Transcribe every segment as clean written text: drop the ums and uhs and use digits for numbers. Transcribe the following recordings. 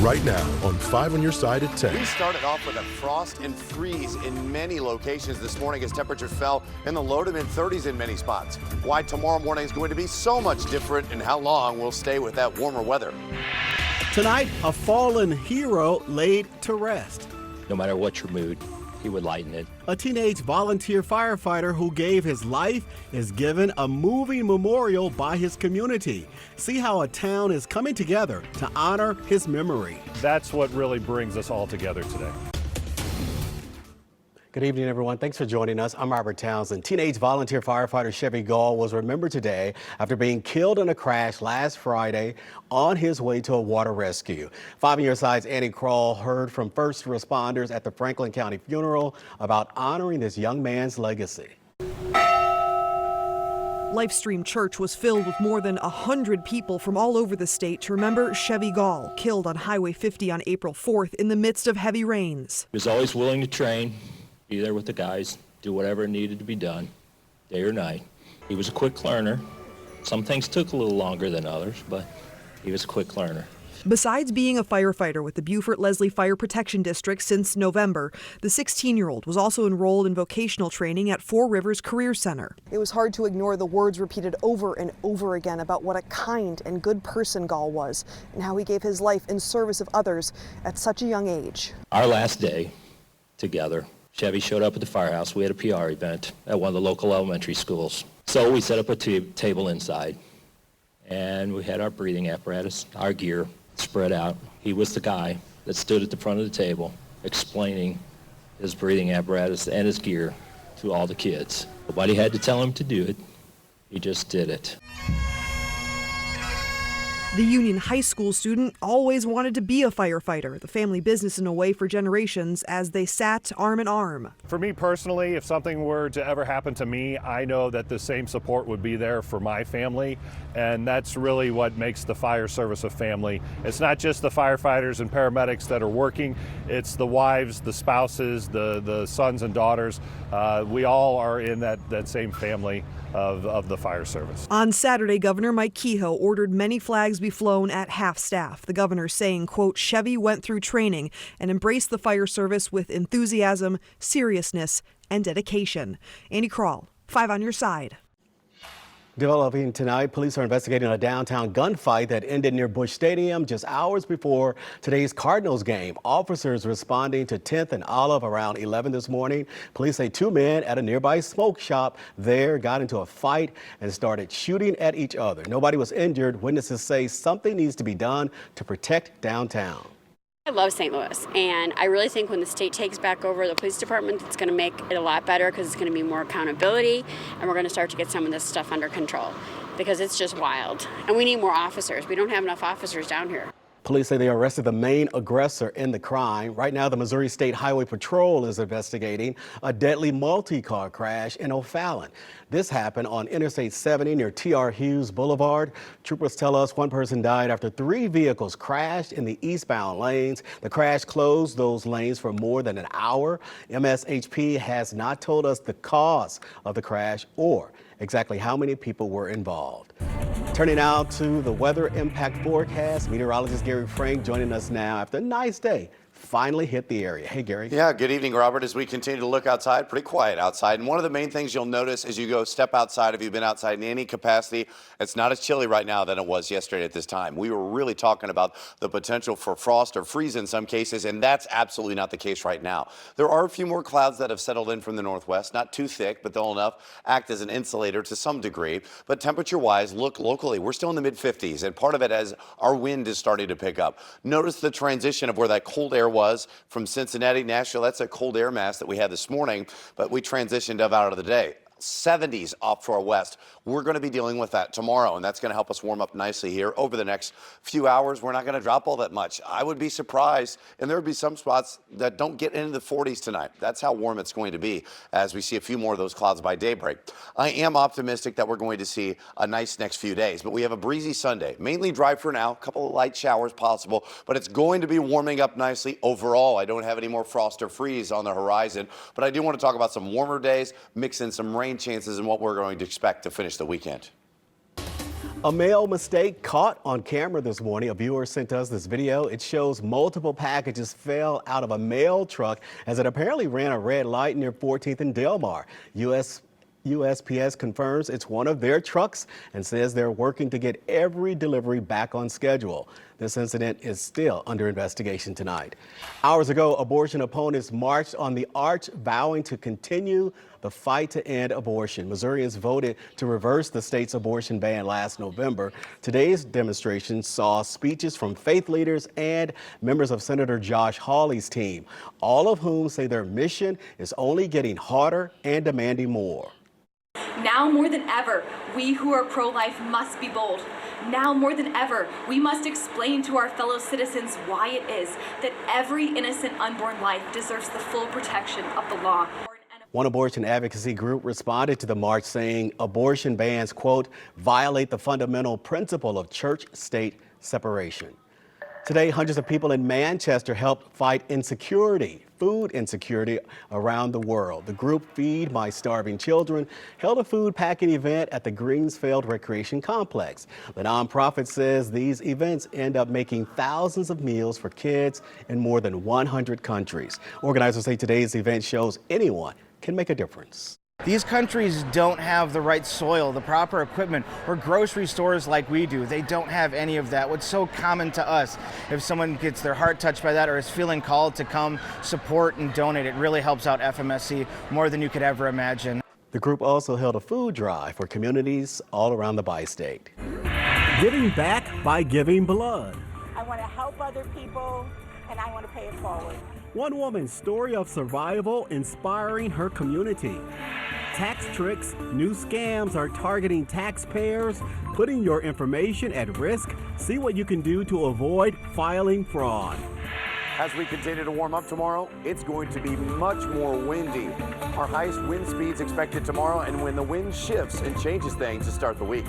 right now on 5 on your side at 10. We started off with a frost and freeze in many locations this morning as temperatures fell in the low to mid 30s in many spots. Why tomorrow morning is going to be so much different and how long we'll stay with that warmer weather. Tonight, a fallen hero laid to rest. No matter what your mood, he would lighten it. A teenage volunteer firefighter who gave his life is given a moving memorial by his community. See how a town is coming together to honor his memory. That's what really brings us all together today. Good evening, everyone. Thanks for joining us. I'm Robert Townsend. Teenage volunteer firefighter Chevy Gall was remembered today after being killed in a crash last Friday on his way to a water rescue. 5 on your side's Annie Krall heard from first responders at the Franklin County funeral about honoring this young man's legacy. Lifestream Church was filled with more than 100 people from all over the state to remember Chevy Gall, killed on Highway 50 on April 4th in the midst of heavy rains. He was always willing to train, be there with the guys, do whatever needed to be done, day or night. He was a quick learner. Some things took a little longer than others, but he was a quick learner. Besides being a firefighter with the Beaufort-Leslie Fire Protection District since November, the 16-year-old was also enrolled in vocational training at Four Rivers Career Center. It was hard to ignore the words repeated over and over again about what a kind and good person Gall was and how he gave his life in service of others at such a young age. Our last day together, Chevy showed up at the firehouse. We had a PR event at one of the local elementary schools. So we set up a table inside, and we had our breathing apparatus, our gear spread out. He was the guy that stood at the front of the table explaining his breathing apparatus and his gear to all the kids. Nobody had to tell him to do it. He just did it. The Union High School student always wanted to be a firefighter, the family business in a way for generations as they sat arm in arm. For me personally, if something were to ever happen to me, I know that the same support would be there for my family, and that's really what makes the fire service a family. It's not just the firefighters and paramedics that are working, it's the wives, the spouses, the sons and daughters. We all are in that same family of the fire service. On Saturday, Governor Mike Kehoe ordered many flags be flown at half staff. The governor saying, quote, Chevy went through training and embraced the fire service with enthusiasm, seriousness, and dedication. Annie Krall, 5 on your side. Developing tonight, police are investigating a downtown gunfight that ended near Busch Stadium just hours before today's Cardinals game. Officers responding to 10th and Olive around 11 this morning. Police say 2 men at a nearby smoke shop there got into a fight and started shooting at each other. Nobody was injured. Witnesses say something needs to be done to protect downtown. I love St. Louis, and I really think when the state takes back over the police department, it's going to make it a lot better because it's going to be more accountability, and we're going to start to get some of this stuff under control because it's just wild. And we need more officers. We don't have enough officers down here. Police say they arrested the main aggressor in the crime. Right now, the Missouri State Highway Patrol is investigating a deadly multi-car crash in O'Fallon. This happened on Interstate 70 near T.R. Hughes Boulevard. Troopers tell us one person died after 3 vehicles crashed in the eastbound lanes. The crash closed those lanes for more than an hour. MSHP has not told us the cause of the crash or exactly how many people were involved. Turning now to the weather impact forecast. Meteorologist Gary Frank joining us now after a nice day. Finally hit the area. Hey, Gary. Yeah, good evening, Robert. As we continue to look outside, pretty quiet outside. And one of the main things you'll notice as you go step outside, if you've been outside in any capacity, it's not as chilly right now than it was yesterday at this time. We were really talking about the potential for frost or freeze in some cases, and that's absolutely not the case right now. There are a few more clouds that have settled in from the northwest, not too thick, but they'll enough act as an insulator to some degree. But temperature-wise, look locally, we're still in the mid-50s, and part of it as our wind is starting to pick up. Notice the transition of where that cold air was from Cincinnati, Nashville. That's a cold air mass that we had this morning, but we transitioned out of the day. 70s off to our west. We're going to be dealing with that tomorrow, and that's going to help us warm up nicely here over the next few hours. We're not going to drop all that much. I would be surprised, and there would be some spots that don't get into the 40s tonight. That's how warm it's going to be as we see a few more of those clouds by daybreak. I am optimistic that we're going to see a nice next few days, but we have a breezy Sunday. Mainly dry for now, a couple of light showers possible, but it's going to be warming up nicely overall. I don't have any more frost or freeze on the horizon, but I do want to talk about some warmer days, mix in some rain chances and what we're going to expect to finish the weekend. A mail mistake caught on camera this morning. A viewer sent us this video. It shows multiple packages fell out of a mail truck as it apparently ran a red light near 14th and Delmar. USPS confirms it's one of their trucks and says they're working to get every delivery back on schedule. This incident is still under investigation tonight. Hours ago, abortion opponents marched on the arch, vowing to continue the fight to end abortion. Missourians voted to reverse the state's abortion ban last November. Today's demonstration saw speeches from faith leaders and members of Senator Josh Hawley's team, all of whom say their mission is only getting harder and demanding more. Now more than ever, we who are pro-life must be bold. Now more than ever, we must explain to our fellow citizens why it is that every innocent unborn life deserves the full protection of the law. One abortion advocacy group responded to the march saying abortion bans, quote, violate the fundamental principle of church-state separation. Today, hundreds of people in Manchester helped fight food insecurity around the world. The group Feed My Starving Children held a food packing event at the Greensfield Recreation Complex. The nonprofit says these events end up making thousands of meals for kids in more than 100 countries. Organizers say today's event shows anyone can make a difference. These countries don't have the right soil, the proper equipment, or grocery stores like we do. They don't have any of that. What's so common to us, if someone gets their heart touched by that or is feeling called to come support and donate, it really helps out FMSC more than you could ever imagine. The group also held a food drive for communities all around the bi-state. Giving back by giving blood. I want to help other people, and I want to pay it forward. One woman's story of survival inspiring her community. Tax tricks, new scams are targeting taxpayers, putting your information at risk. See what you can do to avoid filing fraud. As we continue to warm up tomorrow, it's going to be much more windy. Our highest wind speeds expected tomorrow, and when the wind shifts and changes things to start the week.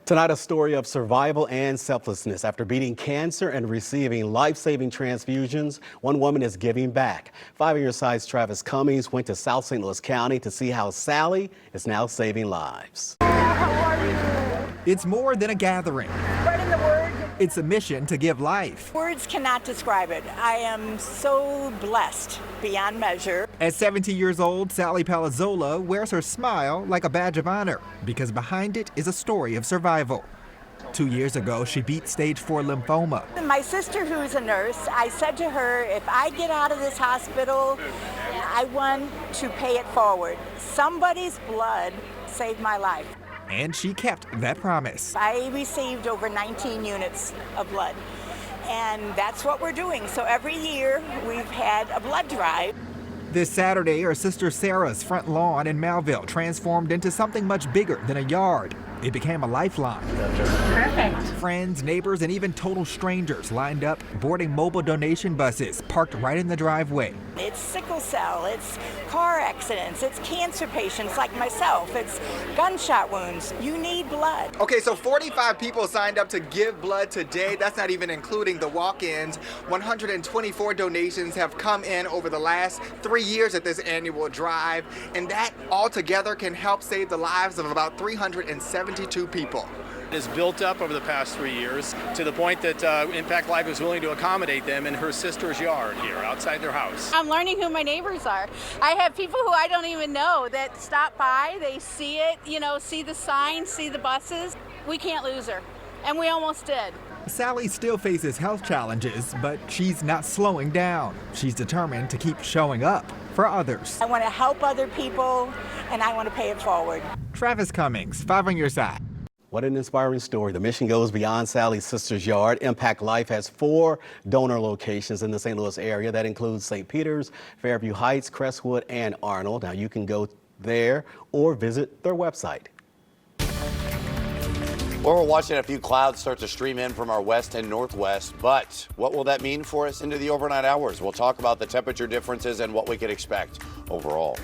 Tonight, a story of survival and selflessness. After beating cancer and receiving life-saving transfusions, one woman is giving back. 5 on your side's Travis Cummings went to South St. Louis County to see how Sally is now saving lives. How are you? It's more than a gathering. Spreading the word. It's a mission to give life. Words cannot describe it. I am so blessed beyond measure. At 70 years old, Sally Palazzola wears her smile like a badge of honor because behind it is a story of survival. 2 years ago, she beat stage 4 lymphoma. My sister, who's a nurse, I said to her, if I get out of this hospital, I want to pay it forward. Somebody's blood saved my life. And she kept that promise. I received over 19 units of blood, and that's what we're doing. So every year we've had a blood drive. This Saturday, her sister Sarah's front lawn in Malville transformed into something much bigger than a yard. It became a lifeline. Perfect. Friends, neighbors, and even total strangers lined up, boarding mobile donation buses parked right in the driveway. It's sickle cell, it's car accidents, it's cancer patients like myself, it's gunshot wounds. You need blood. Okay, so 45 people signed up to give blood today. That's not even including the walk-ins. 124 donations have come in over the last 3 years at this annual drive, and that altogether can help save the lives of about 372 people. It has built up over the past 3 years to the point that Impact Life is willing to accommodate them in her sister's yard here outside their house. I'm learning who my neighbors are. I have people who I don't even know that stop by, they see it, see the signs, see the buses. We can't lose her, and we almost did. Sally still faces health challenges, but she's not slowing down. She's determined to keep showing up for others. I want to help other people, and I want to pay it forward. Travis Cummings, 5 on your side. What an inspiring story. The mission goes beyond Sally's sister's yard. Impact Life has 4 donor locations in the St. Louis area. That includes St. Peter's, Fairview Heights, Crestwood, and Arnold. Now you can go there or visit their website. Well, we're watching a few clouds start to stream in from our west and northwest, but what will that mean for us into the overnight hours? We'll talk about the temperature differences and what we can expect overall.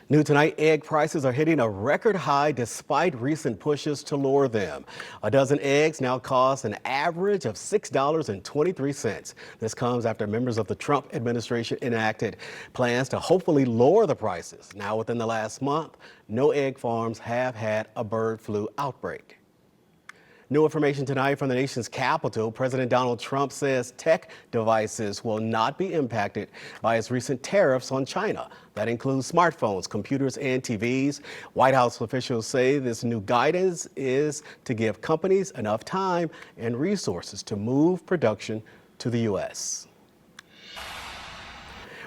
New tonight, egg prices are hitting a record high despite recent pushes to lower them. A dozen eggs now cost an average of $6.23. This comes after members of the Trump administration enacted plans to hopefully lower the prices. Now, within the last month, no egg farms have had a bird flu outbreak. New information tonight from the nation's capital. President Donald Trump says tech devices will not be impacted by his recent tariffs on China. That includes smartphones, computers, and TVs. White House officials say this new guidance is to give companies enough time and resources to move production to the U.S.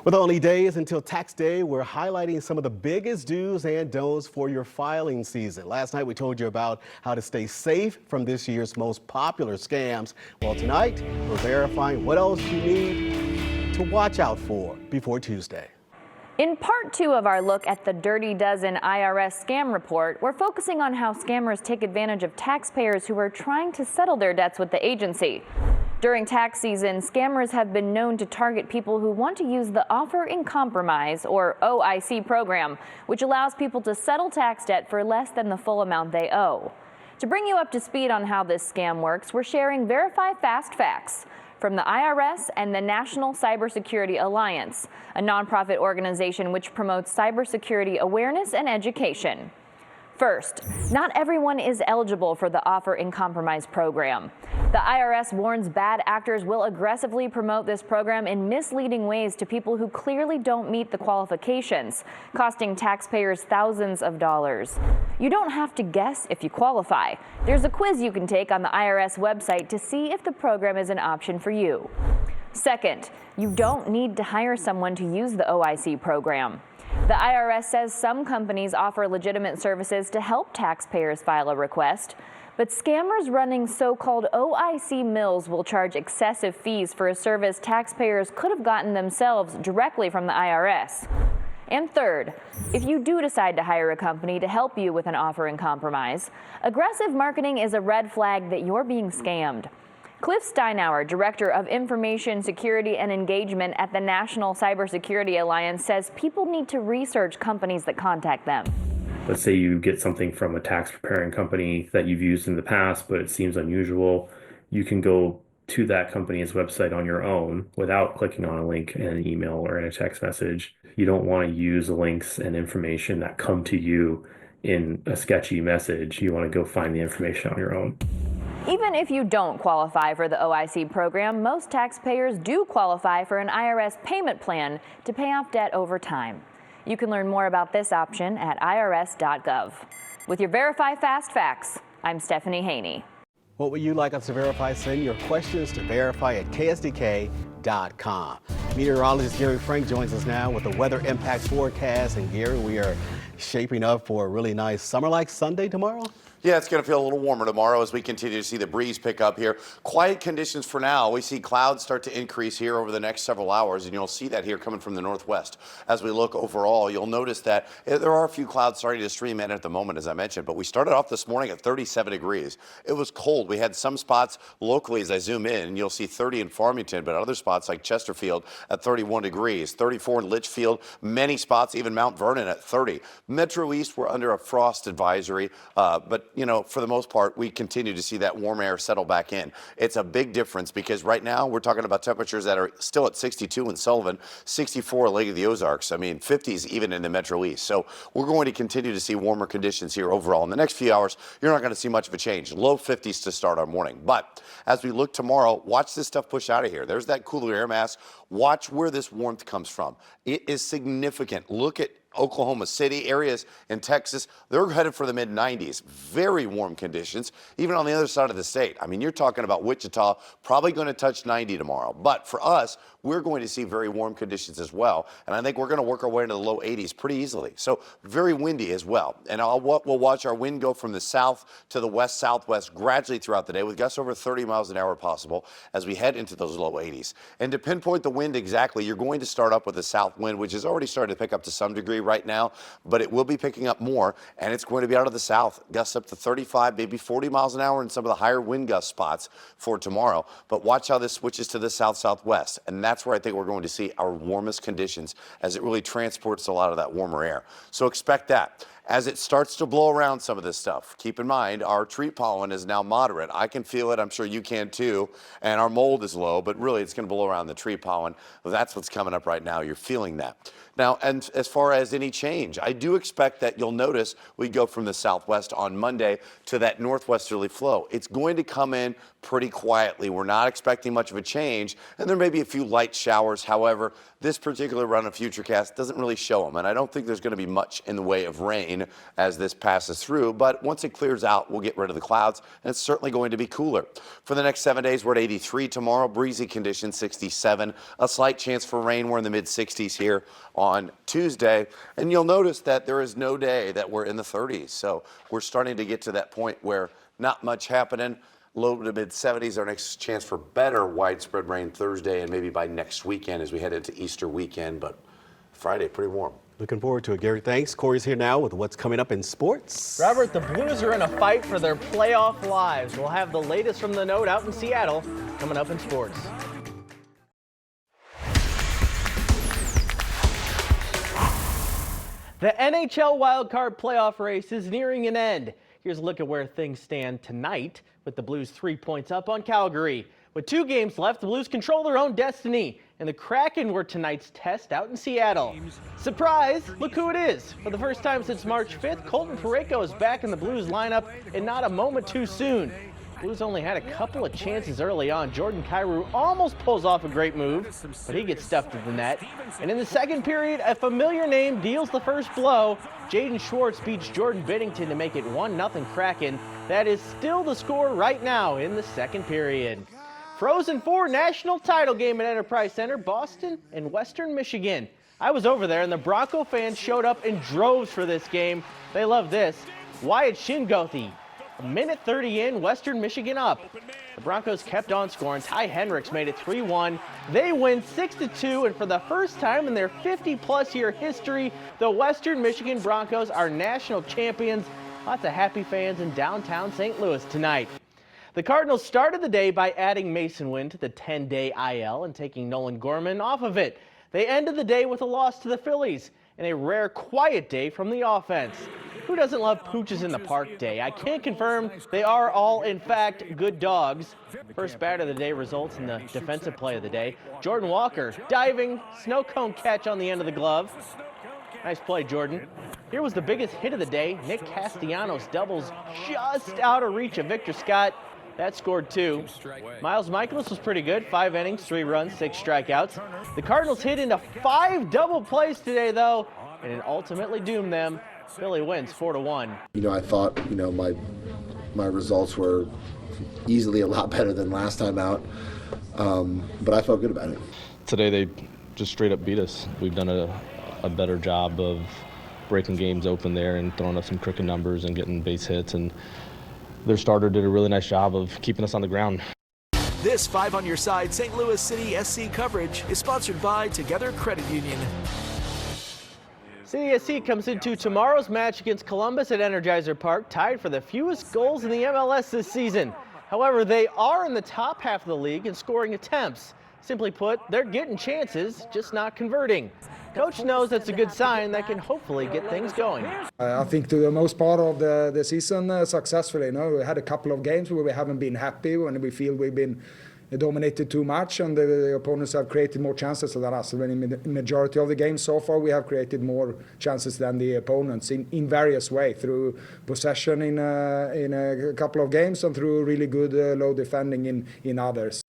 With only days until tax day, we're highlighting some of the biggest do's and don'ts for your filing season. Last night, we told you about how to stay safe from this year's most popular scams. Well, tonight, we're verifying what else you need to watch out for before Tuesday. In part 2 of our look at the Dirty Dozen IRS scam report, we're focusing on how scammers take advantage of taxpayers who are trying to settle their debts with the agency. During tax season, scammers have been known to target people who want to use the Offer in Compromise, or OIC program, which allows people to settle tax debt for less than the full amount they owe. To bring you up to speed on how this scam works, we're sharing Verify Fast Facts from the IRS and the National Cybersecurity Alliance, a nonprofit organization which promotes cybersecurity awareness and education. First, not everyone is eligible for the Offer in Compromise program. The IRS warns bad actors will aggressively promote this program in misleading ways to people who clearly don't meet the qualifications, costing taxpayers thousands of dollars. You don't have to guess if you qualify. There's a quiz you can take on the IRS website to see if the program is an option for you. Second, you don't need to hire someone to use the OIC program. The IRS says some companies offer legitimate services to help taxpayers file a request, but scammers running so-called OIC mills will charge excessive fees for a service taxpayers could have gotten themselves directly from the IRS. And third, if you do decide to hire a company to help you with an Offer in Compromise, aggressive marketing is a red flag that you're being scammed. Cliff Steinauer, Director of Information Security and Engagement at the National Cybersecurity Alliance, says people need to research companies that contact them. Let's say you get something from a tax preparing company that you've used in the past, but it seems unusual. You can go to that company's website on your own without clicking on a link in an email or in a text message. You don't want to use links and information that come to you in a sketchy message. You want to go find the information on your own. Even if you don't qualify for the OIC program, most taxpayers do qualify for an IRS payment plan to pay off debt over time. You can learn more about this option at irs.gov. With your Verify Fast Facts, I'm Stephanie Haney. What would you like us to verify? Send your questions to verify@ksdk.com. Meteorologist Gary Frank joins us now with the weather impact forecast. And Gary, we are shaping up for a really nice summer-like Sunday tomorrow. Yeah, it's going to feel a little warmer tomorrow as we continue to see the breeze pick up here. Quiet conditions for now. We see clouds start to increase here over the next several hours, and you'll see that here coming from the northwest. As we look overall, you'll notice that there are a few clouds starting to stream in at the moment, as I mentioned, but we started off this morning at 37 degrees. It was cold. We had some spots locally as I zoom in, and you'll see 30 in Farmington, but other spots like Chesterfield at 31 degrees, 34 in Litchfield, many spots, even Mount Vernon at 30. Metro East, we're under a frost advisory, but you know, for the most part, we continue to see that warm air settle back in. It's a big difference because right now we're talking about temperatures that are still at 62 in Sullivan, 64 at Lake of the Ozarks. I mean, 50s even in the Metro East. So we're going to continue to see warmer conditions here overall. In the next few hours, you're not going to see much of a change. Low 50s to start our morning. But as we look tomorrow, watch this stuff push out of here. There's that cooler air mass. Watch where this warmth comes from. It is significant. Look at Oklahoma City, areas in Texas, they're headed for the mid-90s. Very warm conditions, even on the other side of the state. I mean, you're talking about Wichita, probably going to touch 90 tomorrow. But for us, we're going to see very warm conditions as well. And I think we're going to work our way into the low 80s pretty easily. So very windy as well. And we'll watch our wind go from the south to the west-southwest gradually throughout the day with gusts over 30 miles an hour possible as we head into those low 80s. And to pinpoint the wind exactly, you're going to start up with a south wind, which has already started to pick up to some degree right now, but it will be picking up more, and it's going to be out of the south. Gusts up to 35, maybe 40 miles an hour in some of the higher wind gust spots for tomorrow. But watch how this switches to the south-southwest, and that's where I think we're going to see our warmest conditions as it really transports a lot of that warmer air. So expect that. As it starts to blow around some of this stuff, keep in mind our tree pollen is now moderate. I can feel it. I'm sure you can too. And our mold is low, but really it's going to blow around the tree pollen. Well, that's what's coming up right now. You're feeling that. Now, and as far as any change, I do expect that you'll notice we go from the southwest on Monday to that northwesterly flow. It's going to come in pretty quietly. We're not expecting much of a change, and there may be a few light showers. However, this particular run of Futurecast doesn't really show them, and I don't think there's going to be much in the way of rain as this passes through, but once it clears out, we'll get rid of the clouds, and it's certainly going to be cooler. For the next 7 days, we're at 83 tomorrow, breezy conditions 67, a slight chance for rain. We're in the mid-60s here on Tuesday, and you'll notice that there is no day that we're in the 30s, so we're starting to get to that point where not much happening. Low to mid-70s, our next chance for better widespread rain Thursday and maybe by next weekend as we head into Easter weekend, but Friday, pretty warm. Looking forward to it, Gary. Thanks. Corey's here now with what's coming up in sports. Robert, the Blues are in a fight for their playoff lives. We'll have the latest from the Note out in Seattle coming up in sports. The NHL wildcard playoff race is nearing an end. Here's a look at where things stand tonight with the Blues 3 points up on Calgary. With 2 games left, the Blues control their own destiny, and the Kraken were tonight's test out in Seattle. Surprise! Look who it is. For the first time since March 5th, Colton Parayko is back in the Blues lineup, and not a moment too soon. Blues only had a couple of chances early on. Jordan Kyrou almost pulls off a great move, but he gets stuffed at the net. And in the second period, a familiar name deals the first blow. Jaden Schwartz beats Jordan Binnington to make it 1-0 Kraken. That is still the score right now in the second period. Frozen 4 national title game at Enterprise Center, Boston and Western Michigan. I was over there and the Bronco fans showed up in droves for this game. They love this. Wyatt Shingothi. A minute 30 in, Western Michigan up. The Broncos kept on scoring. Ty Hendricks made it 3-1. They win 6-2, and for the first time in their 50-plus year history, the Western Michigan Broncos are national champions. Lots of happy fans in downtown St. Louis tonight. The Cardinals started the day by adding Mason Wynn to the 10-day IL and taking Nolan Gorman off of it. They ended the day with a loss to the Phillies and a rare quiet day from the offense. Who doesn't love Pooches in the Park Day? I can't confirm they are all, in fact, good dogs. First bat of the day results in the defensive play of the day. Jordan Walker, diving, snow cone catch on the end of the glove. Nice play, Jordan. Here was the biggest hit of the day. Nick Castellanos doubles just out of reach of Victor Scott. That scored 2. Miles Michaelis was pretty good. 5 innings, 3 runs, 6 strikeouts. The Cardinals hit into 5 double plays today, though, and it ultimately doomed them. Philly wins 4-1. I thought, my results were easily a lot better than last time out, but I felt good about it. Today they just straight up beat us. We've done a better job of breaking games open there and throwing up some crooked numbers and getting base hits, and their starter did a really nice job of keeping us on the ground. This 5 on Your Side St. Louis City SC coverage is sponsored by Together Credit Union. CSC comes into tomorrow's match against Columbus at Energizer Park, tied for the fewest goals in the MLS this season. However, they are in the top half of the league in scoring attempts. Simply put, they're getting chances, just not converting. Coach knows that's a good sign that can hopefully get things going. I think to the most part of the season successfully. We had a couple of games where we haven't been happy, when we feel we've been dominated too much and the opponents have created more chances than us. In the majority of the games so far, we have created more chances than the opponents in various ways, through possession in a couple of games and through really good low defending in others.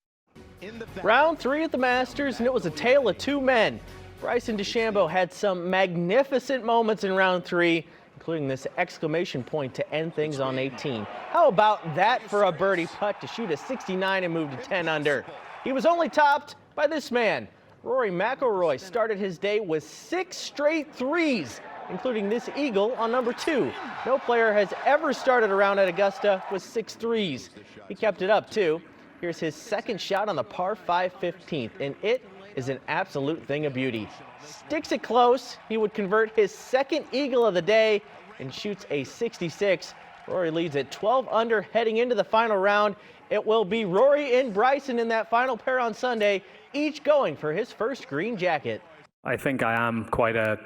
Round 3 at the Masters, and it was a tale of 2 men. Bryson DeChambeau had some magnificent moments in round 3, including this exclamation point to end things on 18. How about that for a birdie putt to shoot a 69 and move to 10 under? He was only topped by this man. Rory McIlroy started his day with 6 straight threes, including this eagle on number 2. No player has ever started a round at Augusta with 6 threes. He kept it up too. Here's his second shot on the par 5 15th, and it is an absolute thing of beauty. Sticks it close, he would convert his second eagle of the day and shoots a 66. Rory leads at 12 under heading into the final round. It will be Rory and Bryson in that final pair on Sunday, each going for his first green jacket. I think I am quite a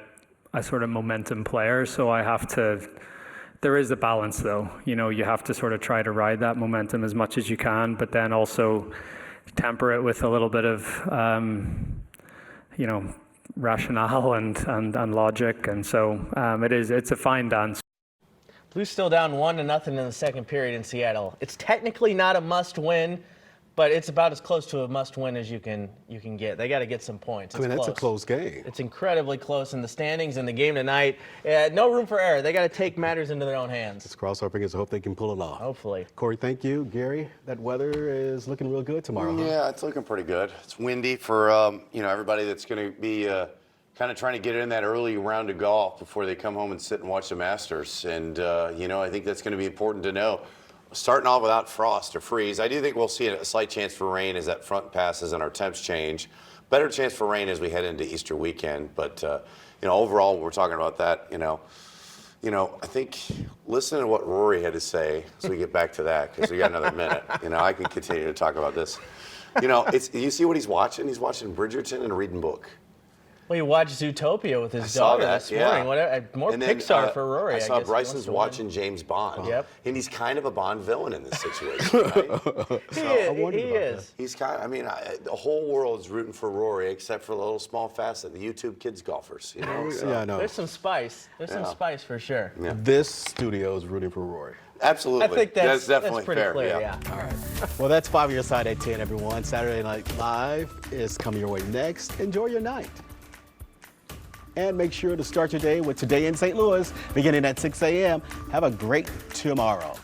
sort of momentum player, so I have to, there is a balance though. You know, you have to sort of try to ride that momentum as much as you can, but then also temper it with a little bit of, you know, rationale and logic. And so it's a fine dance. Blues still down 1-0 in the second period in Seattle. It's technically not a must-win, but it's about as close to a must-win as you can get. They got to get some points. I mean, that's a close game. It's incredibly close in the standings in the game tonight. No room for error. They got to take matters into their own hands. Let's cross our fingers and hope they can pull it off. Hopefully. Corey, thank you. Gary, that weather is looking real good tomorrow. Yeah, it's looking pretty good. It's windy for everybody that's going to be kind of trying to get in that early round of golf before they come home and sit and watch the Masters. And I think that's going to be important to know. Starting off without frost or freeze, I do think we'll see a slight chance for rain as that front passes and our temps change. Better chance for rain as we head into Easter weekend. But overall, we're talking about that. I think listen to what Rory had to say as we get back to that, because we got another minute. I can continue to talk about this. You see what he's watching? He's watching Bridgerton and reading book. Well, you watched Zootopia with his daughter this morning. More and then, Pixar for Rory. I saw guess Bryson's watching James Bond. Yep. And he's kind of a Bond villain in this situation, right? He is. He's kind of, the whole world's rooting for Rory except for the little small facet, the YouTube kids golfers. Yeah, I know. There's some spice. There's some spice for sure. Yeah. This studio is rooting for Rory. Absolutely. I think that's definitely pretty fair. clear, yeah. All right. Well, that's 5 on your side at 10, everyone. Saturday Night Live is coming your way next. Enjoy your night. And make sure to start your day with Today in St. Louis, beginning at 6 a.m. Have a great tomorrow.